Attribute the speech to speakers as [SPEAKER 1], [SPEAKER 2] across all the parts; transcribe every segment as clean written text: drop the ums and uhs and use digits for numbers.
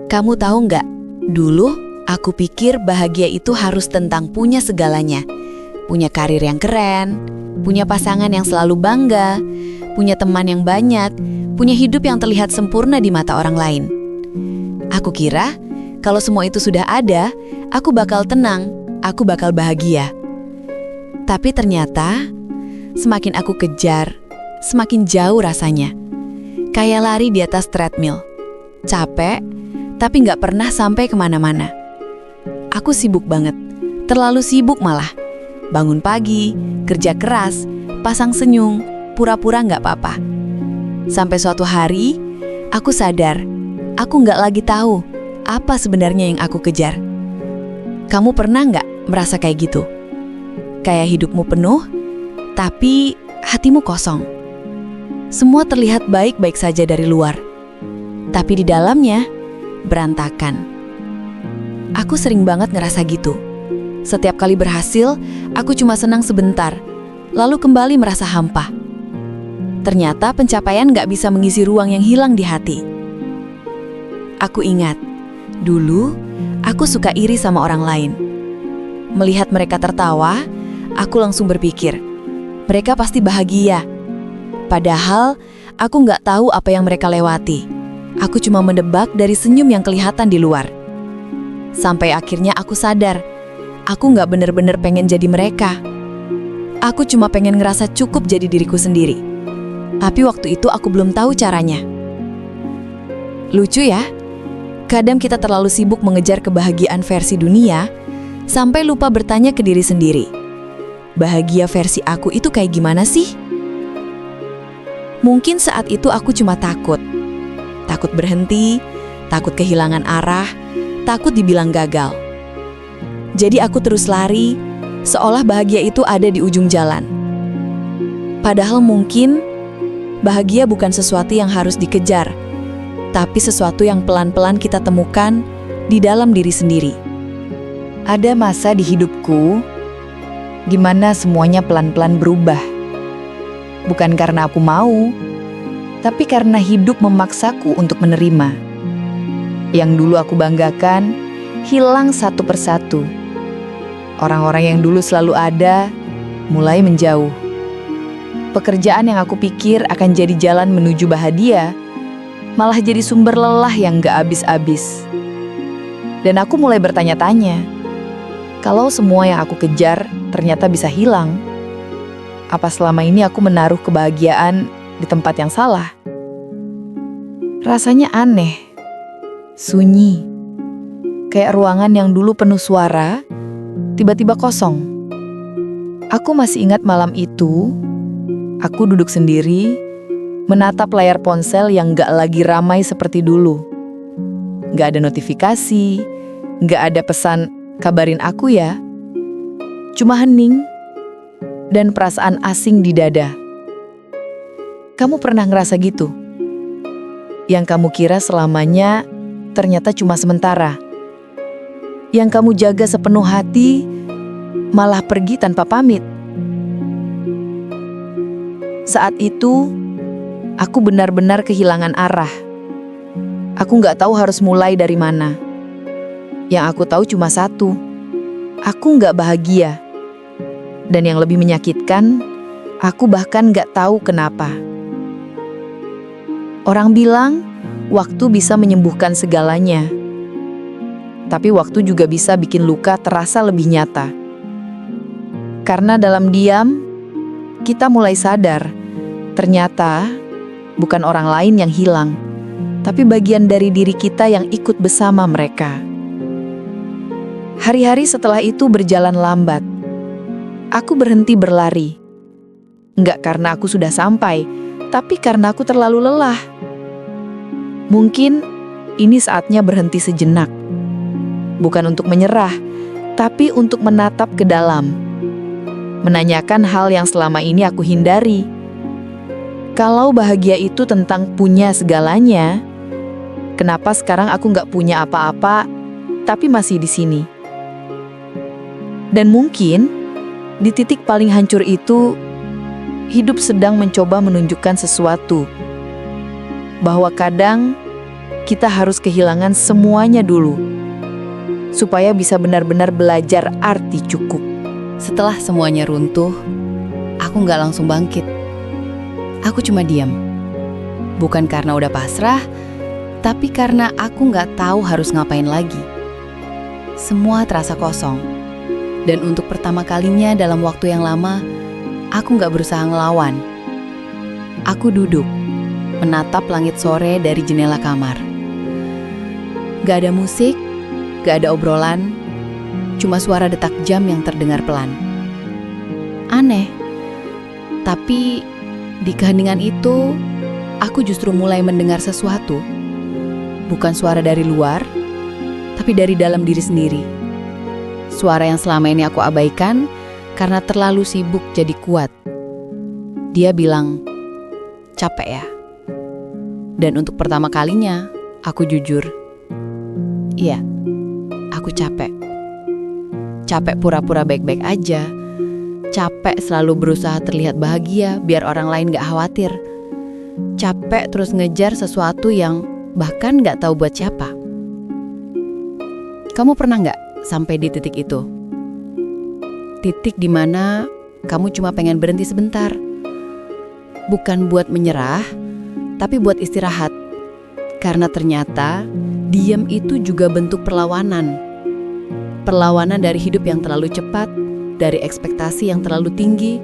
[SPEAKER 1] Kamu tahu nggak? Dulu aku pikir bahagia itu harus tentang punya segalanya. Punya karir yang keren, punya pasangan yang selalu bangga, punya teman yang banyak, punya hidup yang terlihat sempurna di mata orang lain. Aku kira kalau semua itu sudah ada, aku bakal tenang, aku bakal bahagia. Tapi ternyata semakin aku kejar, semakin jauh rasanya. Kayak lari di atas treadmill. Capek, tapi nggak pernah sampai kemana-mana. Aku sibuk banget, terlalu sibuk malah. Bangun pagi, kerja keras, pasang senyum, pura-pura nggak apa-apa. Sampai suatu hari, aku sadar, aku nggak lagi tahu apa sebenarnya yang aku kejar. Kamu pernah nggak merasa kayak gitu? Kayak hidupmu penuh, tapi hatimu kosong. Semua terlihat baik-baik saja dari luar, tapi di dalamnya berantakan. Aku sering banget ngerasa gitu. Setiap kali berhasil, aku cuma senang sebentar, lalu kembali merasa hampa. Ternyata pencapaian gak bisa mengisi ruang yang hilang di hati. Aku ingat, dulu aku suka iri sama orang lain. Melihat mereka tertawa, aku langsung berpikir, mereka pasti bahagia. Padahal, aku gak tahu apa yang mereka lewati. Aku cuma mendebak dari senyum yang kelihatan di luar. Sampai akhirnya aku sadar, aku gak bener-bener pengen jadi mereka. Aku cuma pengen ngerasa cukup jadi diriku sendiri. Tapi waktu itu aku belum tahu caranya. Lucu ya? Kadang kita terlalu sibuk mengejar kebahagiaan versi dunia, sampai lupa bertanya ke diri sendiri. Bahagia versi aku itu kayak gimana sih? Mungkin saat itu aku cuma takut. Takut berhenti, takut kehilangan arah, takut dibilang gagal. Jadi aku terus lari, seolah bahagia itu ada di ujung jalan. Padahal mungkin bahagia bukan sesuatu yang harus dikejar, tapi sesuatu yang pelan-pelan kita temukan di dalam diri sendiri. Ada masa di hidupku di mana semuanya pelan-pelan berubah. Bukan karena aku mau, tapi karena hidup memaksaku untuk menerima. Yang dulu aku banggakan, hilang satu persatu. Orang-orang yang dulu selalu ada, mulai menjauh. Pekerjaan yang aku pikir akan jadi jalan menuju bahagia, malah jadi sumber lelah yang gak habis-habis. Dan aku mulai bertanya-tanya, kalau semua yang aku kejar ternyata bisa hilang, apa selama ini aku menaruh kebahagiaan di tempat yang salah? Rasanya aneh, sunyi, kayak ruangan yang dulu penuh suara, tiba-tiba kosong. Aku masih ingat malam itu, aku duduk sendiri, menatap layar ponsel yang gak lagi ramai seperti dulu. Gak ada notifikasi, gak ada pesan kabarin aku ya. Cuma hening dan perasaan asing di dada. Kamu pernah ngerasa gitu? Yang kamu kira selamanya ternyata cuma sementara. Yang kamu jaga sepenuh hati malah pergi tanpa pamit. Saat itu, aku benar-benar kehilangan arah. Aku gak tahu harus mulai dari mana. Yang aku tahu cuma satu, aku gak bahagia. Dan yang lebih menyakitkan, aku bahkan gak tahu kenapa. Orang bilang, waktu bisa menyembuhkan segalanya. Tapi waktu juga bisa bikin luka terasa lebih nyata. Karena dalam diam, kita mulai sadar, ternyata bukan orang lain yang hilang, tapi bagian dari diri kita yang ikut bersama mereka. Hari-hari setelah itu berjalan lambat. Aku berhenti berlari. Enggak karena aku sudah sampai, tapi karena aku terlalu lelah. Mungkin ini saatnya berhenti sejenak. Bukan untuk menyerah, tapi untuk menatap ke dalam. Menanyakan hal yang selama ini aku hindari. Kalau bahagia itu tentang punya segalanya, kenapa sekarang aku nggak punya apa-apa, tapi masih di sini? Dan mungkin di titik paling hancur itu, hidup sedang mencoba menunjukkan sesuatu. Bahwa kadang
[SPEAKER 2] kita harus kehilangan semuanya dulu, supaya bisa benar-benar belajar arti cukup.
[SPEAKER 1] Setelah semuanya runtuh, aku nggak langsung bangkit. Aku cuma diam. Bukan karena udah pasrah, tapi karena aku nggak tahu harus ngapain lagi. Semua terasa kosong. Dan untuk pertama kalinya dalam waktu yang lama, aku nggak berusaha ngelawan. Aku duduk, menatap langit sore dari jendela kamar. Gak ada musik, gak ada obrolan, cuma suara detak jam yang terdengar pelan. Aneh, tapi di keheningan itu, aku justru mulai mendengar sesuatu. Bukan suara dari luar, tapi dari dalam diri sendiri. Suara yang selama ini aku abaikan karena terlalu sibuk jadi kuat. Dia bilang, capek ya? Dan untuk pertama kalinya, aku jujur. Iya, aku capek. Capek pura-pura baik-baik aja. Capek selalu berusaha terlihat bahagia biar orang lain gak khawatir. Capek terus ngejar sesuatu yang bahkan gak tahu buat siapa. Kamu pernah gak sampai di titik itu? Titik dimana kamu cuma pengen berhenti sebentar. Bukan buat menyerah, tapi buat istirahat. Karena ternyata diam itu juga bentuk perlawanan. Perlawanan dari hidup yang terlalu cepat, dari ekspektasi yang terlalu tinggi,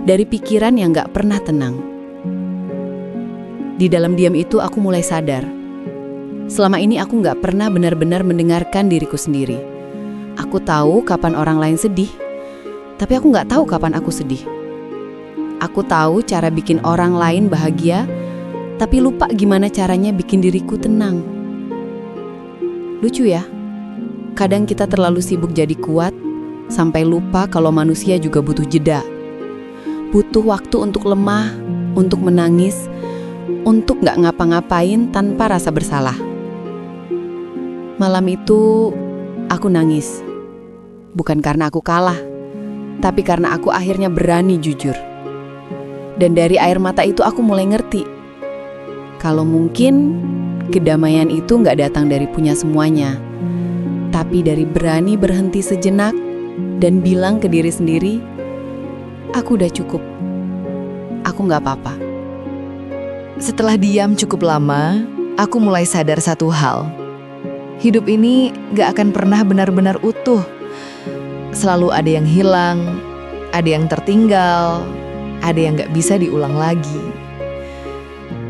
[SPEAKER 1] dari pikiran yang gak pernah tenang. Di dalam diam itu aku mulai sadar. Selama ini aku gak pernah benar-benar mendengarkan diriku sendiri. Aku tahu kapan orang lain sedih, tapi aku gak tahu kapan aku sedih. Aku tahu cara bikin orang lain bahagia, tapi lupa gimana caranya bikin diriku tenang. Lucu ya, kadang kita terlalu sibuk jadi kuat, sampai lupa kalau manusia juga butuh jeda. Butuh waktu untuk lemah, untuk menangis, untuk gak ngapa-ngapain tanpa rasa bersalah. Malam itu, aku nangis. Bukan karena aku kalah, tapi karena aku akhirnya berani jujur. Dan dari air mata itu aku mulai ngerti. Kalau mungkin kedamaian itu gak datang dari punya semuanya, tapi dari berani berhenti sejenak dan bilang ke diri sendiri, aku udah cukup. Aku gak apa-apa.
[SPEAKER 2] Setelah diam cukup lama, aku mulai sadar satu hal. Hidup ini gak akan pernah benar-benar utuh. Selalu ada yang hilang, ada yang tertinggal, ada yang gak bisa diulang lagi.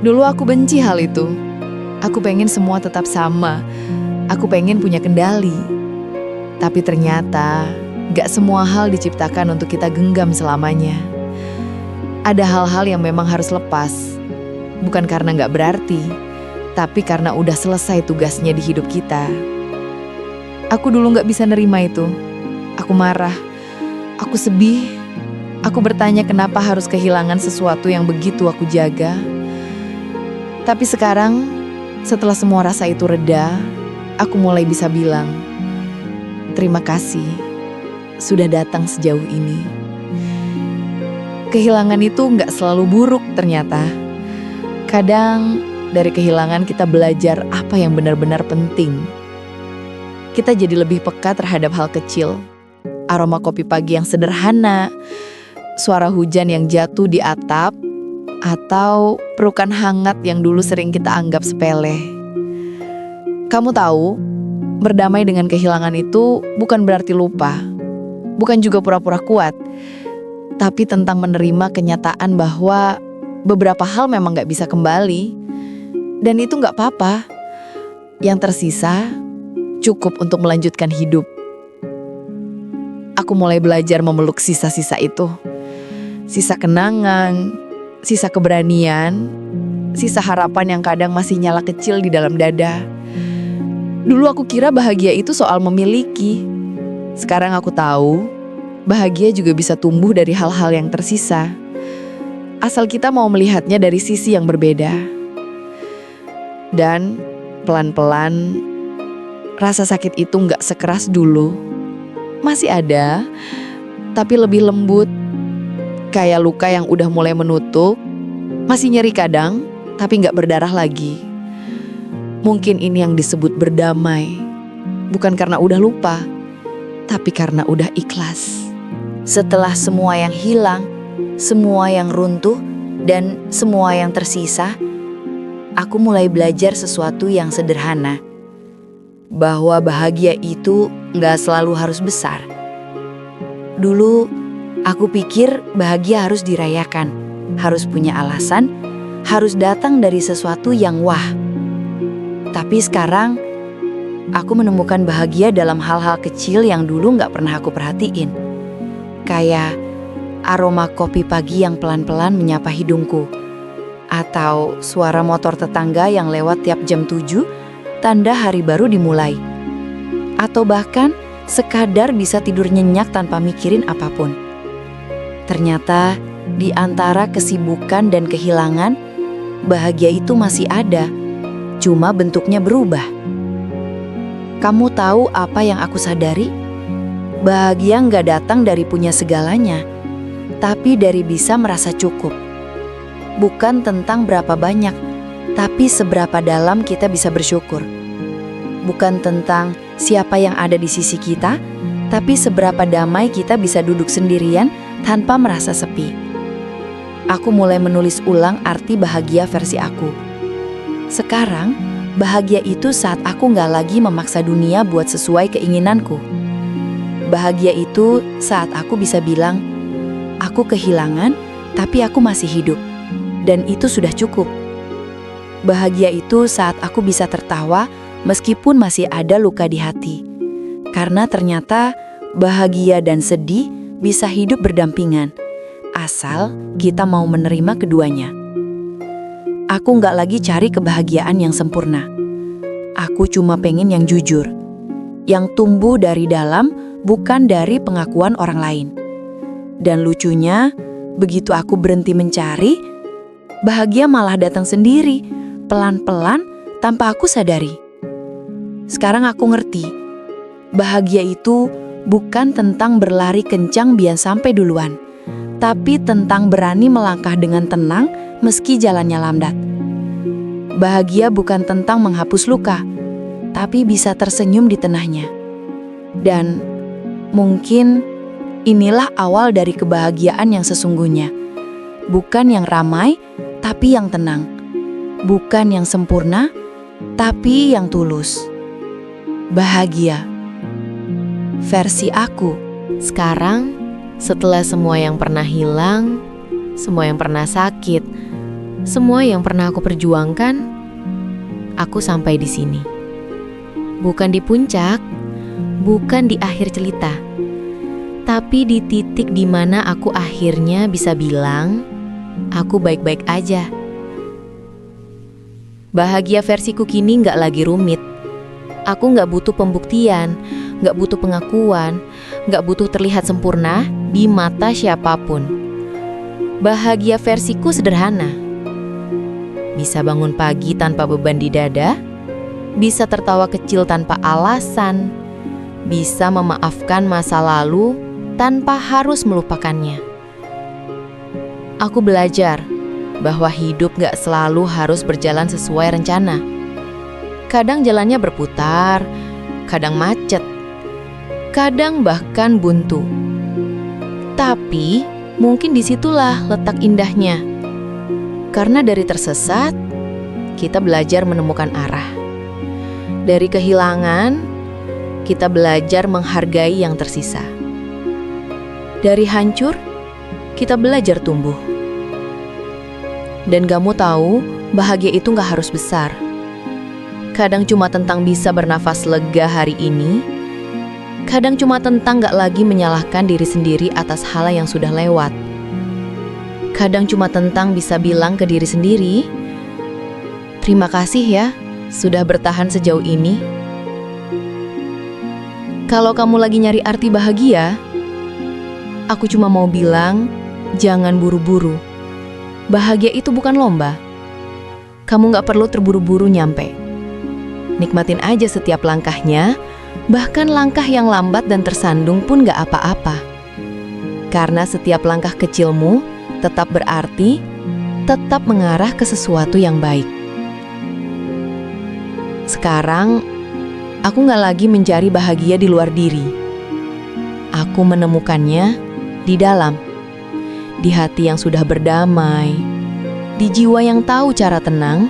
[SPEAKER 2] Dulu aku benci hal itu. Aku pengen semua tetap sama. Aku pengen punya kendali. Tapi ternyata gak semua hal diciptakan untuk kita genggam selamanya. Ada hal-hal yang memang harus lepas. Bukan karena gak berarti, tapi karena udah selesai tugasnya di hidup kita. Aku dulu gak bisa nerima itu. Aku marah. Aku sedih. Aku bertanya kenapa harus kehilangan sesuatu yang begitu aku jaga. Tapi sekarang, setelah semua rasa itu reda, aku mulai bisa bilang, terima kasih sudah datang sejauh ini. Kehilangan itu gak selalu buruk ternyata. Kadang dari kehilangan kita belajar apa yang benar-benar penting. Kita jadi lebih peka terhadap hal kecil. Aroma kopi pagi yang sederhana, suara hujan yang jatuh di atap, atau pelukan hangat yang dulu sering kita anggap sepele. Kamu tahu, berdamai dengan kehilangan itu bukan berarti lupa, bukan juga pura-pura kuat, tapi tentang menerima kenyataan bahwa beberapa hal memang gak bisa kembali, dan itu gak apa-apa. Yang tersisa cukup untuk melanjutkan hidup. Aku mulai belajar memeluk sisa-sisa itu. Sisa kenangan, sisa keberanian, sisa harapan yang kadang masih nyala kecil di dalam dada. Dulu aku kira bahagia itu soal memiliki. Sekarang aku tahu, bahagia juga bisa tumbuh dari hal-hal yang tersisa. Asal kita mau melihatnya dari sisi yang berbeda. Dan pelan-pelan, rasa sakit itu gak sekeras dulu. Masih ada, tapi lebih lembut. Kayak luka yang udah mulai menutup, masih nyeri kadang, tapi gak berdarah lagi. Mungkin ini yang disebut berdamai. Bukan karena udah lupa, tapi karena udah ikhlas.
[SPEAKER 1] Setelah semua yang hilang, semua yang runtuh, dan semua yang tersisa, aku mulai belajar sesuatu yang sederhana. Bahwa bahagia itu nggak selalu harus besar. Dulu, aku pikir bahagia harus dirayakan, harus punya alasan, harus datang dari sesuatu yang wah. Tapi sekarang, aku menemukan bahagia dalam hal-hal kecil yang dulu nggak pernah aku perhatiin. Kayak aroma kopi pagi yang pelan-pelan menyapa hidungku. Atau suara motor tetangga yang lewat tiap jam 7, tanda hari baru dimulai. Atau bahkan sekadar bisa tidur nyenyak tanpa mikirin apapun. Ternyata di antara kesibukan dan kehilangan, bahagia itu masih ada, cuma bentuknya berubah. Kamu tahu apa yang aku sadari? Bahagia nggak datang dari punya segalanya, tapi dari bisa merasa cukup. Bukan tentang berapa banyak, tapi seberapa dalam kita bisa bersyukur. Bukan tentang siapa yang ada di sisi kita, tapi seberapa damai kita bisa duduk sendirian tanpa merasa sepi. Aku mulai menulis ulang arti bahagia versi aku. Sekarang, bahagia itu saat aku nggak lagi memaksa dunia buat sesuai keinginanku. Bahagia itu saat aku bisa bilang, aku kehilangan, tapi aku masih hidup. Dan itu sudah cukup. Bahagia itu saat aku bisa tertawa meskipun masih ada luka di hati. Karena ternyata bahagia dan sedih bisa hidup berdampingan, asal kita mau menerima keduanya. Aku nggak lagi cari kebahagiaan yang sempurna. Aku cuma pengen yang jujur, yang tumbuh dari dalam, bukan dari pengakuan orang lain. Dan lucunya, begitu aku berhenti mencari, bahagia malah datang sendiri, pelan-pelan, tanpa aku sadari. Sekarang aku ngerti, bahagia itu bukan tentang berlari kencang biar sampai duluan, tapi tentang berani melangkah dengan tenang meski jalannya lambat. Bahagia bukan tentang menghapus luka, tapi bisa tersenyum di tengahnya. Dan mungkin inilah awal dari kebahagiaan yang sesungguhnya. Bukan yang ramai, tapi yang tenang. Bukan yang sempurna, tapi yang tulus. Bahagia versi aku.
[SPEAKER 3] Sekarang, setelah semua yang pernah hilang, semua yang pernah sakit, semua yang pernah aku perjuangkan, aku sampai di sini. Bukan di puncak, bukan di akhir cerita, tapi di titik di mana aku akhirnya bisa bilang, aku baik-baik aja. Bahagia versiku kini gak lagi rumit. Aku gak butuh pembuktian, gak butuh pengakuan, gak butuh terlihat sempurna di mata siapapun. Bahagia versiku sederhana. Bisa bangun pagi tanpa beban di dada, bisa tertawa kecil tanpa alasan, bisa memaafkan masa lalu tanpa harus melupakannya. Aku belajar bahwa hidup gak selalu harus berjalan sesuai rencana. Kadang jalannya berputar, kadang macet, kadang bahkan buntu. Tapi mungkin disitulah letak indahnya. Karena dari tersesat, kita belajar menemukan arah. Dari kehilangan, kita belajar menghargai yang tersisa. Dari hancur, kita belajar tumbuh. Dan kamu tahu, bahagia itu gak harus besar. Kadang cuma tentang bisa bernafas lega hari ini. Kadang cuma tentang gak lagi menyalahkan diri sendiri atas hal yang sudah lewat. Kadang cuma tentang bisa bilang ke diri sendiri, terima kasih ya, sudah bertahan sejauh ini. Kalau kamu lagi nyari arti bahagia, aku cuma mau bilang, jangan buru-buru. Bahagia itu bukan lomba. Kamu gak perlu terburu-buru nyampe. Nikmatin aja setiap langkahnya, bahkan langkah yang lambat dan tersandung pun gak apa-apa. Karena setiap langkah kecilmu tetap berarti, tetap mengarah ke sesuatu yang baik. Sekarang, aku nggak lagi mencari bahagia di luar diri. Aku menemukannya di dalam, di hati yang sudah berdamai, di jiwa yang tahu cara tenang,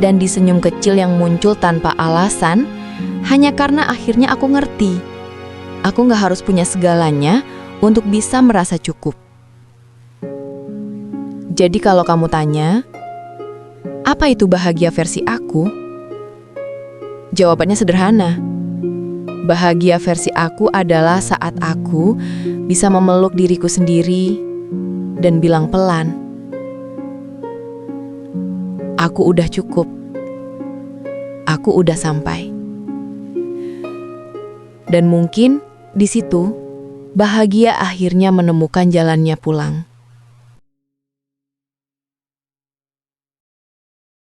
[SPEAKER 3] dan di senyum kecil yang muncul tanpa alasan, hanya karena akhirnya aku ngerti. Aku nggak harus punya segalanya untuk bisa merasa cukup. Jadi kalau kamu tanya, apa itu bahagia versi aku? Jawabannya sederhana. Bahagia versi aku adalah saat aku bisa memeluk diriku sendiri dan bilang pelan, aku udah cukup. Aku udah sampai. Dan mungkin di situ bahagia akhirnya menemukan jalannya pulang.